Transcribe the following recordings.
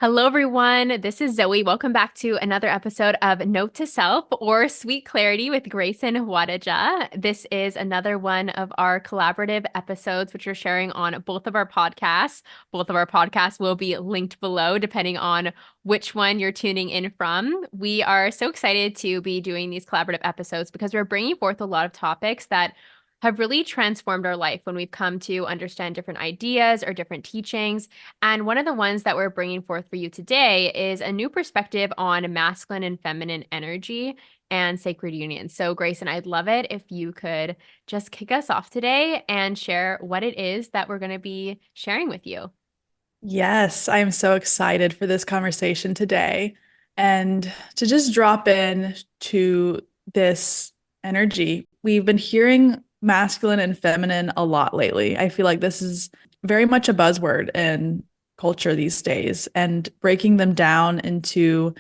Hello, everyone. This is Zoe. Welcome back to another episode of Note to Self or Sweet Clarity with Grace and Wadaja. This is another one of our collaborative episodes, which we're sharing on both of our podcasts. Both of our podcasts will be linked below, depending on which one you're tuning in from. We are so excited to be doing these collaborative episodes because we're bringing forth a lot of topics that have really transformed our life when we've come to understand different ideas or different teachings. And one of the ones that we're bringing forth for you today is a new perspective on masculine and feminine energy and sacred union. So, Grayson, I'd love it if you could just kick us off today and share what it is that we're going to be sharing with you. Yes, I'm so excited for this conversation today and to just drop in to this energy. We've been hearing masculine and feminine a lot lately. I feel like this is very much a buzzword in culture these days and breaking them down into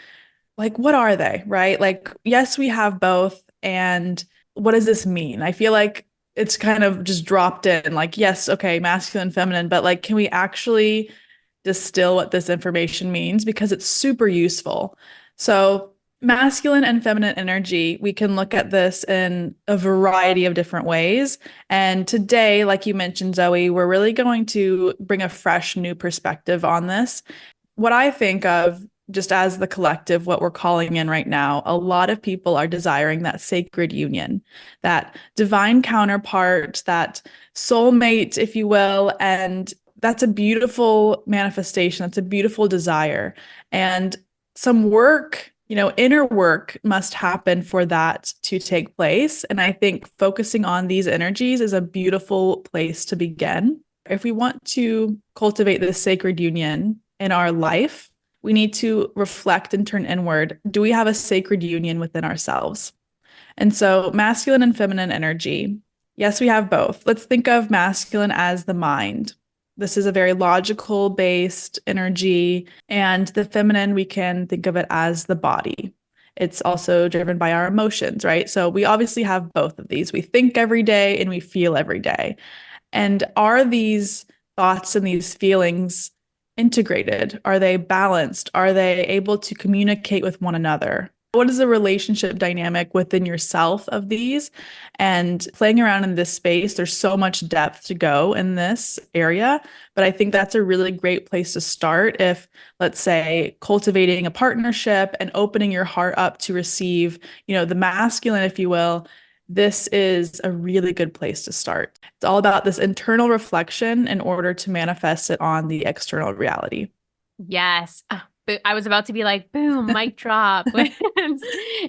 like, what are they, right? Like, yes, we have both. And what does this mean? I feel like it's kind of just dropped in like, yes, okay, masculine, feminine, but like, can we actually distill what this information means because it's super useful. So, masculine and feminine energy, we can look at this in a variety of different ways. And today, like you mentioned, Zoe, we're really going to bring a fresh new perspective on this. What I think of just as the collective, what we're calling in right now, a lot of people are desiring that sacred union, that divine counterpart, that soulmate, if you will. And that's a beautiful manifestation. That's a beautiful desire. And some work, inner work must happen for that to take place. And I think focusing on these energies is a beautiful place to begin. If we want to cultivate this sacred union in our life, we need to reflect and turn inward. Do we have a sacred union within ourselves? And so, masculine and feminine energy. Yes, we have both. Let's think of masculine as the mind. This is a very logical based energy. And the feminine, we can think of it as the body. It's also driven by our emotions, right? So, we obviously have both of these. We think every day and we feel every day. And are these thoughts and these feelings integrated? Are they balanced? Are they able to communicate with one another? What is the relationship dynamic within yourself of these? And playing around in this space, there's so much depth to go in this area. But I think that's a really great place to start if, let's say, cultivating a partnership and opening your heart up to receive, the masculine, if you will. This is a really good place to start. It's all about this internal reflection in order to manifest it on the external reality. Yes. I was about to be like, boom, mic drop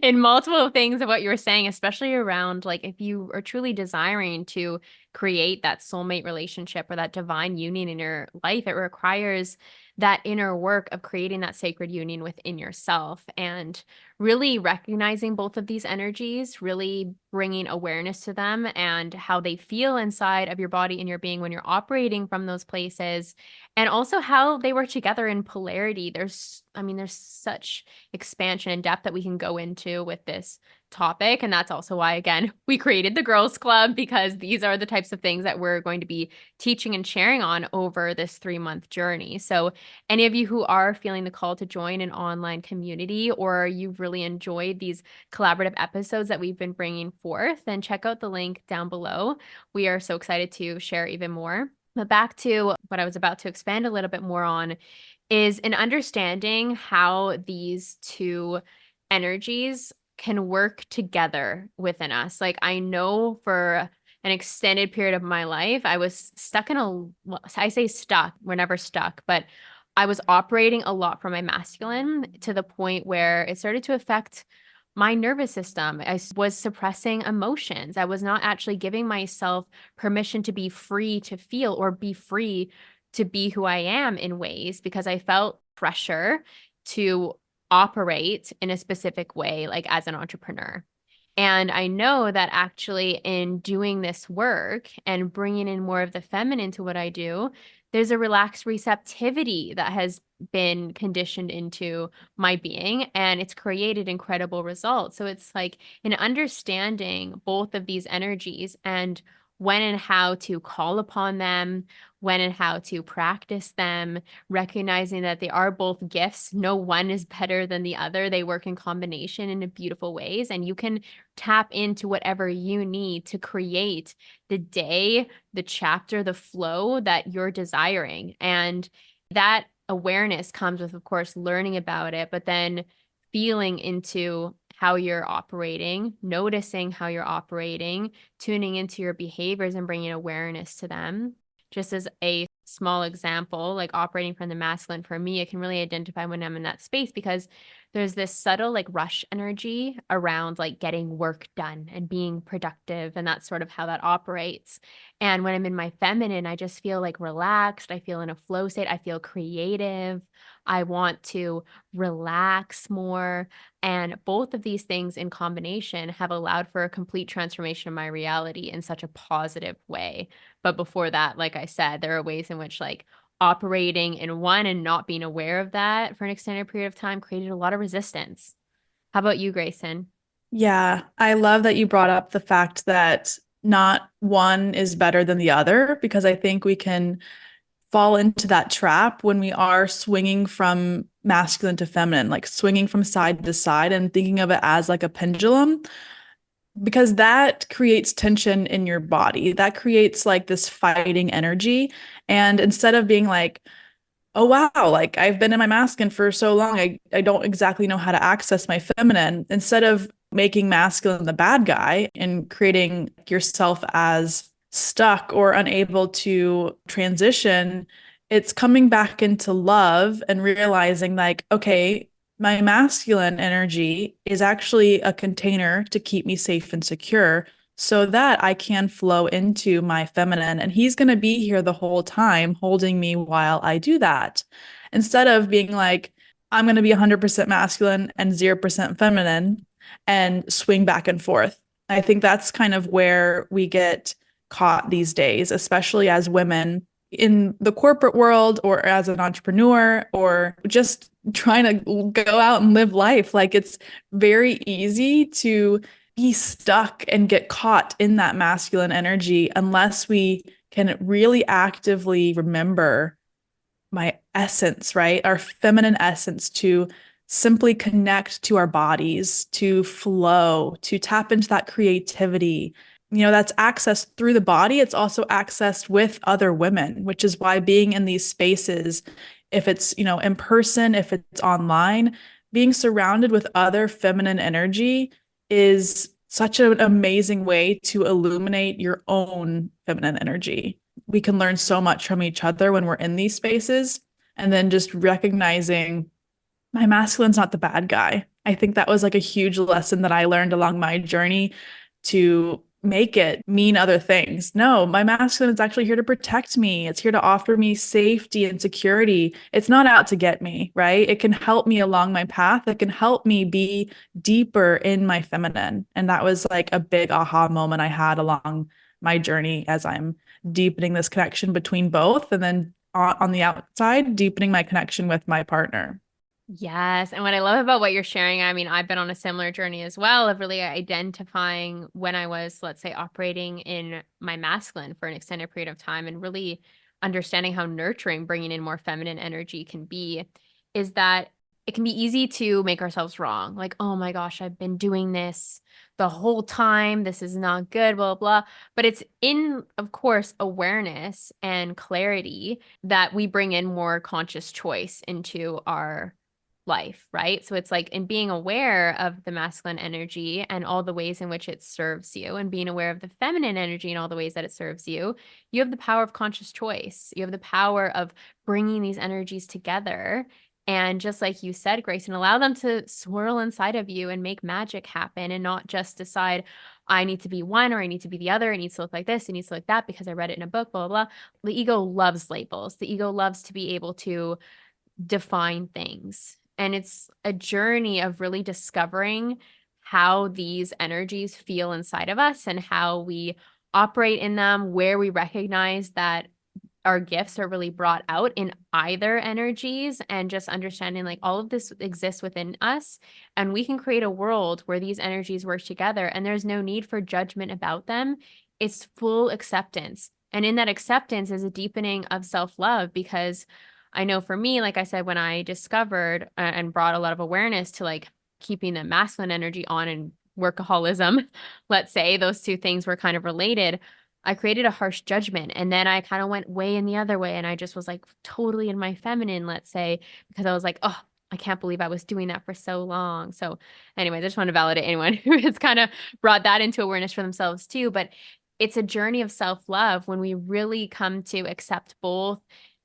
in multiple things of what you were saying, especially around like if you are truly desiring to create that soulmate relationship or that divine union in your life, it requires that inner work of creating that sacred union within yourself and really recognizing both of these energies, really bringing awareness to them and how they feel inside of your body and your being when you're operating from those places and also how they work together in polarity. There's such expansion and depth that we can go into with this topic. And that's also why, again, we created the Girls Club because these are the types of things that we're going to be teaching and sharing on over this 3-month journey. So, any of you who are feeling the call to join an online community or you've really enjoyed these collaborative episodes that we've been bringing forth, then check out the link down below. We are so excited to share even more. But back to what I was about to expand a little bit more on is an understanding how these two energies can work together within us. Like I know for an extended period of my life, I was stuck in well, I say stuck, we're never stuck, but I was operating a lot from my masculine to the point where it started to affect my nervous system. Was suppressing emotions. I was not actually giving myself permission to be free to feel or be free to be who I am in ways because I felt pressure to operate in a specific way, like as an entrepreneur. And I know that actually in doing this work and bringing in more of the feminine to what I do, there's a relaxed receptivity that has been conditioned into my being and it's created incredible results. So it's like in understanding both of these energies and when and how to call upon them, when and how to practice them, recognizing that they are both gifts. No one is better than the other. They work in combination in beautiful ways, and you can tap into whatever you need to create the day, the chapter, the flow that you're desiring. And that awareness comes with, of course, learning about it, but then feeling into how you're operating, noticing how you're operating, tuning into your behaviors and bringing awareness to them. Just as a small example, like operating from the masculine, for me, I can really identify when I'm in that space because there's this subtle like rush energy around like getting work done and being productive. And that's sort of how that operates. And when I'm in my feminine, I just feel like relaxed. I feel in a flow state. I feel creative. I want to relax more. And both of these things in combination have allowed for a complete transformation of my reality in such a positive way. But before that, like I said, there are ways in which like operating in one and not being aware of that for an extended period of time created a lot of resistance. How about you, Grayson? Yeah, I love that you brought up the fact that not one is better than the other because I think we can fall into that trap when we are swinging from masculine to feminine, like swinging from side to side and thinking of it as like a pendulum, because that creates tension in your body. That creates like this fighting energy. And instead of being like, oh wow, like I've been in my masculine for so long, I don't exactly know how to access my feminine. Instead of making masculine the bad guy and creating yourself as stuck or unable to transition, it's coming back into love and realizing like, okay, my masculine energy is actually a container to keep me safe and secure so that I can flow into my feminine. And he's going to be here the whole time holding me while I do that. Instead of being like, I'm going to be 100% masculine and 0% feminine and swing back and forth. I think that's kind of where we get caught these days, especially as women in the corporate world or as an entrepreneur or just trying to go out and live life. Like it's very easy to be stuck and get caught in that masculine energy unless we can really actively remember my essence, right? Our feminine essence to simply connect to our bodies, to flow, to tap into that creativity. That's accessed through the body. It's also accessed with other women, which is why being in these spaces, if it's, in person, if it's online, being surrounded with other feminine energy is such an amazing way to illuminate your own feminine energy. We can learn so much from each other when we're in these spaces. And then just recognizing my masculine's not the bad guy. I think that was like a huge lesson that I learned along my journey to make it mean other things. No, my masculine is actually here to protect me. It's here to offer me safety and security. It's not out to get me, right? It can help me along my path. It can help me be deeper in my feminine. And that was like a big aha moment I had along my journey as I'm deepening this connection between both. And then on the outside, deepening my connection with my partner. Yes. And what I love about what you're sharing, I mean, I've been on a similar journey as well of really identifying when I was, let's say, operating in my masculine for an extended period of time and really understanding how nurturing bringing in more feminine energy can be, is that it can be easy to make ourselves wrong. Like, oh my gosh, I've been doing this the whole time. This is not good, blah, blah. But it's in, of course, awareness and clarity that we bring in more conscious choice into our life, right? So it's like in being aware of the masculine energy and all the ways in which it serves you, and being aware of the feminine energy and all the ways that it serves you, you have the power of conscious choice. You have the power of bringing these energies together. And just like you said, Grace, and allow them to swirl inside of you and make magic happen and not just decide, I need to be one or I need to be the other. It needs to look like this. It needs to look like that because I read it in a book, blah, blah, blah. The ego loves labels. The ego loves to be able to define things. And it's a journey of really discovering how these energies feel inside of us and how we operate in them, where we recognize that our gifts are really brought out in either energies, and just understanding like all of this exists within us and we can create a world where these energies work together and there's no need for judgment about them. it's full acceptance. And in that acceptance is a deepening of self-love because I know for me, like I said, when I discovered and brought a lot of awareness to like keeping the masculine energy on and workaholism, let's say those two things were kind of related. I created a harsh judgment and then I kind of went way in the other way and I just was like totally in my feminine, let's say, because I was like, oh, I can't believe I was doing that for so long. So anyway, I just want to validate anyone who has kind of brought that into awareness for themselves too. But it's a journey of self-love when we really come to accept both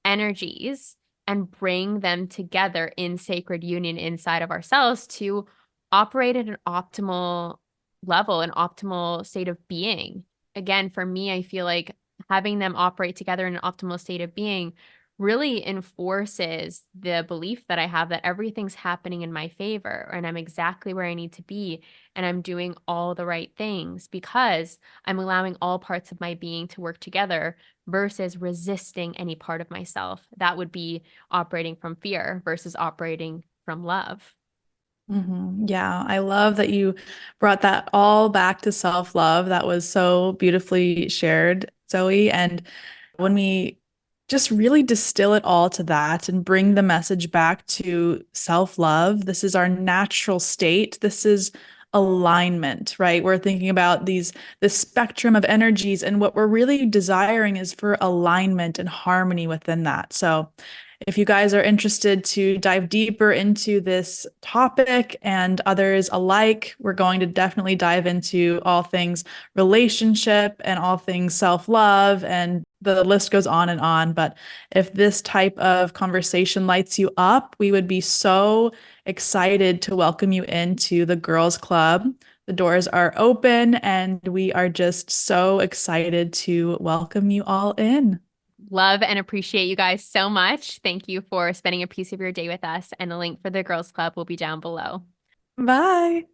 energies and bring them together in sacred union inside of ourselves to operate at an optimal level, an optimal state of being. Again, for me, I feel like having them operate together in an optimal state of being really enforces the belief that I have that everything's happening in my favor and I'm exactly where I need to be and I'm doing all the right things because I'm allowing all parts of my being to work together versus resisting any part of myself. That would be operating from fear versus operating from love. Yeah, I love that you brought that all back to self-love. That was so beautifully shared, Zoe. And when we just really distill it all to that and bring the message back to self-love, this is our natural state. This is alignment, right? We're thinking about this spectrum of energies, and what we're really desiring is for alignment and harmony within that. So if you guys are interested to dive deeper into this topic and others alike, we're going to definitely dive into all things relationship and all things self-love, and the list goes on and on. But if this type of conversation lights you up, we would be so excited to welcome you into the Girls Club. The doors are open, and we are just so excited to welcome you all in. Love and appreciate you guys so much. Thank you for spending a piece of your day with us. And the link for the Girls Club will be down below. Bye.